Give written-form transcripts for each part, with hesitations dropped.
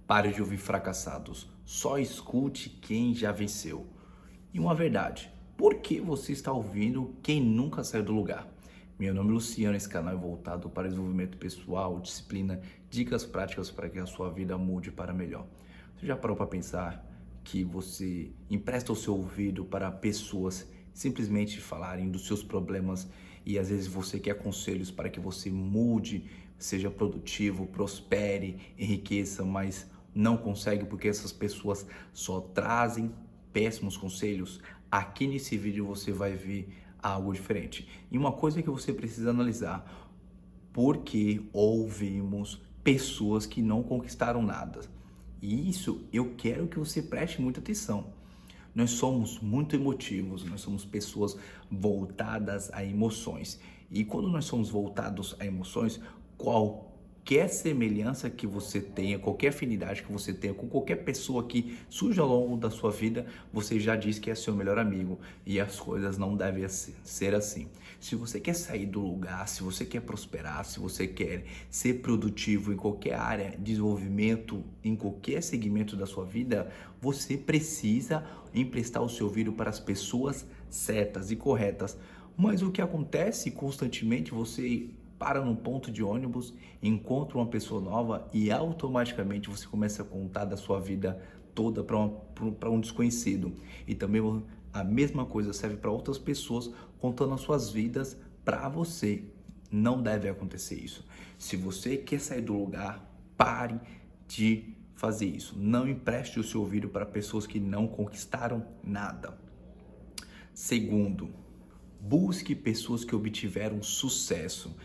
Pare de ouvir fracassados. Só escute quem já venceu. E uma verdade: por que você está ouvindo quem nunca saiu do lugar? Meu nome é Luciano, esse canal é voltado para desenvolvimento pessoal, disciplina, dicas práticas para que a sua vida mude para melhor. Você já parou para pensar que você empresta o seu ouvido para pessoas simplesmente falarem dos seus problemas e às vezes você quer conselhos para que você mude, seja produtivo, prospere, enriqueça, mas não consegue porque essas pessoas só trazem péssimos conselhos? Aqui nesse vídeo você vai ver algo diferente. E uma coisa que você precisa analisar: por que ouvimos pessoas que não conquistaram nada? E isso eu quero que você preste muita atenção. Nós somos muito emotivos, nós somos pessoas voltadas a emoções. E quando nós somos voltados a emoções, qualquer semelhança que você tenha, qualquer afinidade que você tenha com qualquer pessoa que surja ao longo da sua vida, você já diz que é seu melhor amigo. E as coisas não devem ser assim. Se você quer sair do lugar, se você quer prosperar, se você quer ser produtivo em qualquer área de desenvolvimento, em qualquer segmento da sua vida, você precisa emprestar o seu ouvido para as pessoas certas e corretas. Mas o que acontece constantemente, você para num ponto de ônibus, encontra uma pessoa nova e automaticamente você começa a contar da sua vida toda para um desconhecido. E também a mesma coisa serve para outras pessoas, contando as suas vidas para você. Não deve acontecer isso. Se você quer sair do lugar, pare de fazer isso. Não empreste o seu ouvido para pessoas que não conquistaram nada. Segundo, busque pessoas que obtiveram sucesso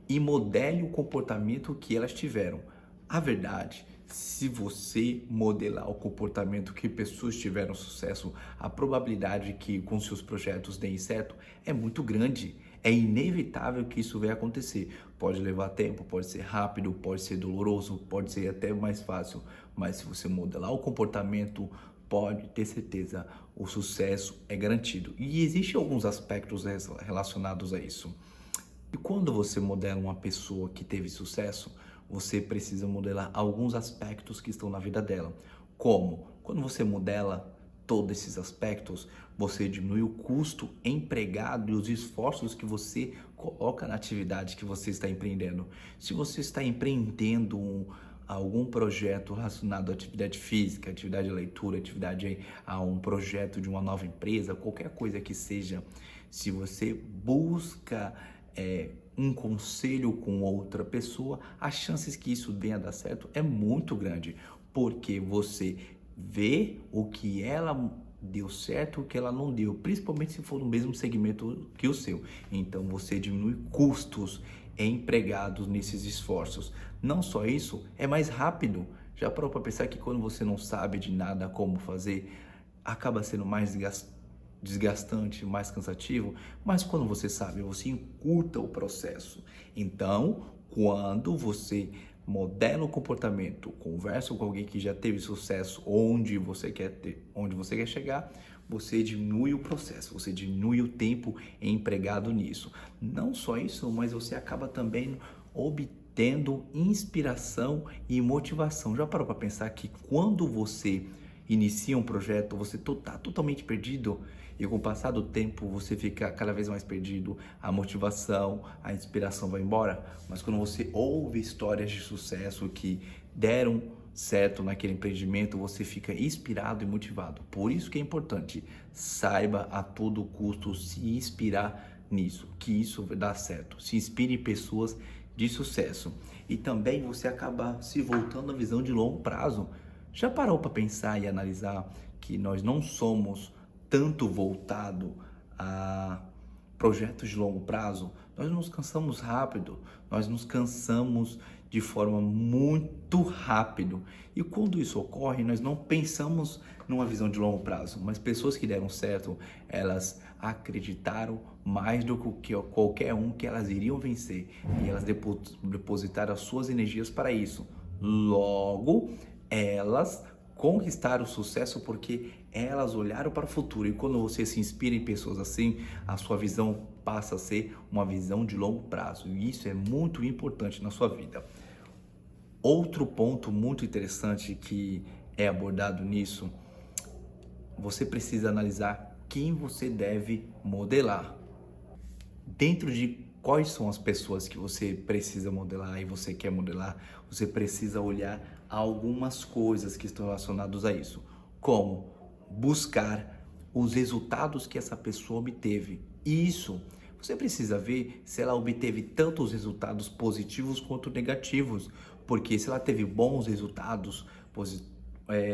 e modele o comportamento que elas tiveram. A verdade, se você modelar o comportamento que pessoas tiveram sucesso, a probabilidade que com seus projetos deem certo é muito grande. É inevitável que isso vai acontecer. Pode levar tempo, pode ser rápido, pode ser doloroso, pode ser até mais fácil. Mas se você modelar o comportamento, pode ter certeza, o sucesso é garantido. E existem alguns aspectos relacionados a isso. E quando você modela uma pessoa que teve sucesso, você precisa modelar alguns aspectos que estão na vida dela. Como? Quando você modela todos esses aspectos, você diminui o custo empregado e os esforços que você coloca na atividade que você está empreendendo. Se você está empreendendo algum projeto relacionado à atividade física, atividade de leitura, atividade a um projeto de uma nova empresa, qualquer coisa que seja, se você busca um conselho com outra pessoa, as chances que isso venha a dar certo é muito grande, porque você vê o que ela deu certo e o que ela não deu, principalmente se for no mesmo segmento que o seu. Então você diminui custos empregados nesses esforços. Não só isso, é mais rápido. Já parou para pensar que quando você não sabe de nada como fazer, acaba sendo mais desgastante, mais cansativo, mas quando você sabe, você encurta o processo. Então, quando você modela o comportamento, conversa com alguém que já teve sucesso onde você quer chegar, você diminui o processo, você diminui o tempo empregado nisso. Não só isso, mas você acaba também obtendo inspiração e motivação. Já parou para pensar que quando você inicia um projeto, você está totalmente perdido e com o passar do tempo você fica cada vez mais perdido, a motivação, a inspiração vai embora? Mas quando você ouve histórias de sucesso que deram certo naquele empreendimento, você fica inspirado e motivado. Por isso que é importante, saiba a todo custo se inspirar nisso, que isso vai dar certo. Se inspire em pessoas de sucesso. E também você acaba se voltando à visão de longo prazo. Já parou para pensar e analisar que nós não somos tanto voltados a projetos de longo prazo? Nós nos cansamos rápido, nós nos cansamos de forma muito rápido. E quando isso ocorre, nós não pensamos numa visão de longo prazo. Mas pessoas que deram certo, elas acreditaram mais do que qualquer um que elas iriam vencer. E elas depositaram as suas energias para isso. Logo, elas conquistaram o sucesso porque elas olharam para o futuro. E quando você se inspira em pessoas assim, a sua visão passa a ser uma visão de longo prazo. E isso é muito importante na sua vida. Outro ponto muito interessante que é abordado nisso, você precisa analisar quem você deve modelar. Dentro de quais são as pessoas que você precisa modelar e você quer modelar, você precisa olhar algumas coisas que estão relacionadas a isso, como buscar os resultados que essa pessoa obteve. Isso, você precisa ver se ela obteve tanto os resultados positivos quanto negativos, porque se ela teve bons resultados,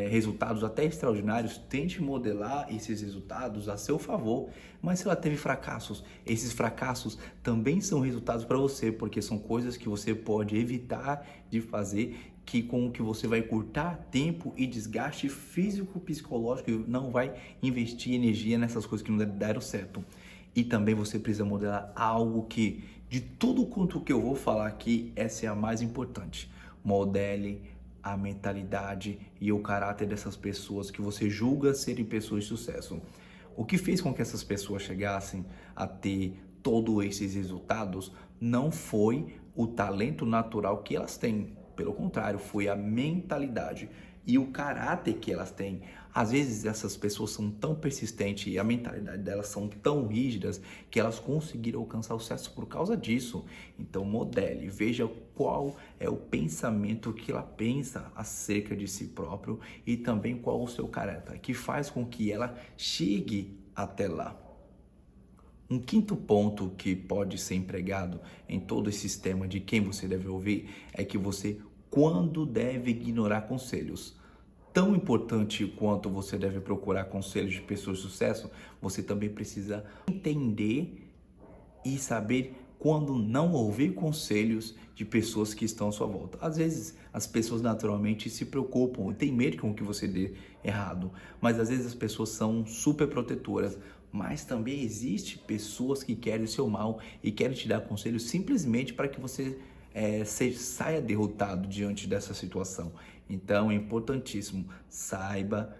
resultados até extraordinários, tente modelar esses resultados a seu favor. Mas se ela teve fracassos, esses fracassos também são resultados para você, porque são coisas que você pode evitar de fazer, que com o que você vai encurtar tempo e desgaste físico, psicológico, e não vai investir energia nessas coisas que não deram certo. E também você precisa modelar algo que, de tudo quanto que eu vou falar aqui, essa é a mais importante. Modele a mentalidade e o caráter dessas pessoas que você julga serem pessoas de sucesso. O que fez com que essas pessoas chegassem a ter todos esses resultados não foi o talento natural que elas têm. Pelo contrário, foi a mentalidade e o caráter que elas têm. Às vezes essas pessoas são tão persistentes e a mentalidade delas são tão rígidas que elas conseguiram alcançar o sucesso por causa disso. Então modele, veja qual é o pensamento que ela pensa acerca de si próprio e também qual o seu caráter, que faz com que ela chegue até lá. Um quinto ponto que pode ser empregado em todo esse sistema de quem você deve ouvir é que você, quando deve ignorar conselhos. Tão importante quanto você deve procurar conselhos de pessoas de sucesso, você também precisa entender e saber quando não ouvir conselhos de pessoas que estão à sua volta. Às vezes as pessoas naturalmente se preocupam e têm medo com o que você dê errado, mas às vezes as pessoas são super protetoras. Mas também existe pessoas que querem o seu mal e querem te dar conselhos simplesmente para que você saia derrotado diante dessa situação. Então é importantíssimo, saiba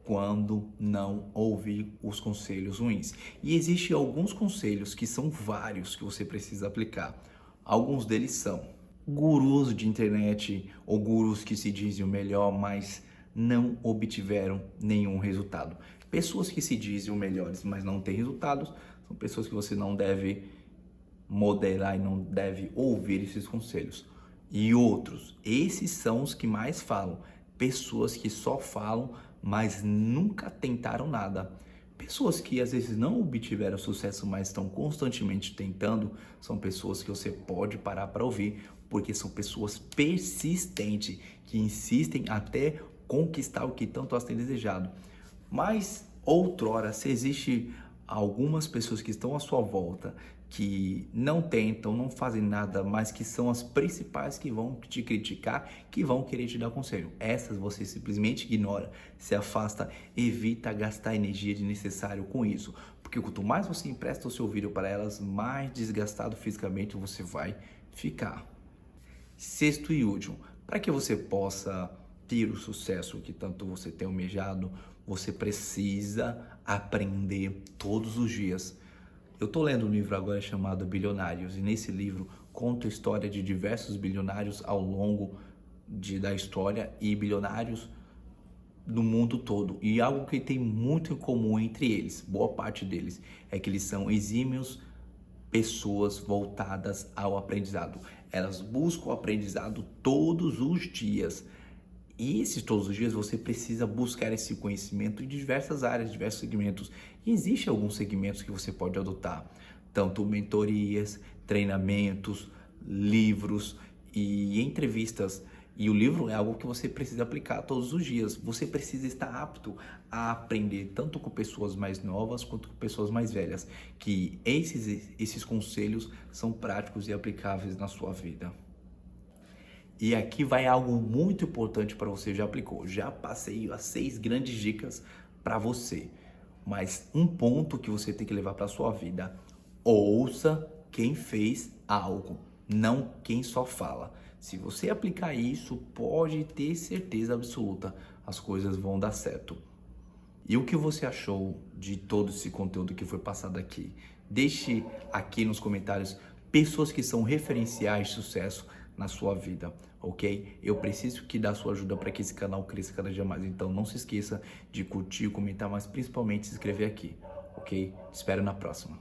quando não ouvir os conselhos ruins. E existem alguns conselhos que são vários que você precisa aplicar. Alguns deles são gurus de internet ou gurus que se dizem o melhor, mas não obtiveram nenhum resultado. Pessoas que se dizem os melhores, mas não têm resultados, são pessoas que você não deve modelar e não deve ouvir esses conselhos. E outros, esses são os que mais falam. Pessoas que só falam, mas nunca tentaram nada. Pessoas que às vezes não obtiveram sucesso, mas estão constantemente tentando, são pessoas que você pode parar para ouvir, porque são pessoas persistentes, que insistem até conquistar o que tanto elas têm desejado. Mas outrora, se existe algumas pessoas que estão à sua volta que não tentam, não fazem nada, mas que são as principais que vão te criticar, que vão querer te dar conselho. Essas você simplesmente ignora, se afasta, evita gastar energia desnecessário com isso. Porque quanto mais você empresta o seu ouvido para elas, mais desgastado fisicamente você vai ficar. Sexto e último, para que você possa ter o sucesso que tanto você tem almejado, você precisa aprender todos os dias. Eu estou lendo um livro agora chamado Bilionários e nesse livro conta a história de diversos bilionários ao longo da história e bilionários do mundo todo. E algo que tem muito em comum entre eles, boa parte deles, é que eles são exímios pessoas voltadas ao aprendizado. Elas buscam o aprendizado todos os dias. E todos os dias você precisa buscar esse conhecimento em diversas áreas, diversos segmentos. E existem alguns segmentos que você pode adotar, tanto mentorias, treinamentos, livros e entrevistas. E o livro é algo que você precisa aplicar todos os dias. Você precisa estar apto a aprender tanto com pessoas mais novas quanto com pessoas mais velhas, que esses conselhos são práticos e aplicáveis na sua vida. E aqui vai algo muito importante para você, já aplicou. Já passei as 6 grandes dicas para você. Mas um ponto que você tem que levar para a sua vida: ouça quem fez algo, não quem só fala. Se você aplicar isso, pode ter certeza absoluta, as coisas vão dar certo. E o que você achou de todo esse conteúdo que foi passado aqui? Deixe aqui nos comentários pessoas que são referenciais de sucesso na sua vida, ok? Eu preciso que da sua ajuda para que esse canal cresça cada dia mais. Então não se esqueça de curtir, comentar, mas principalmente se inscrever aqui, ok? Te espero na próxima.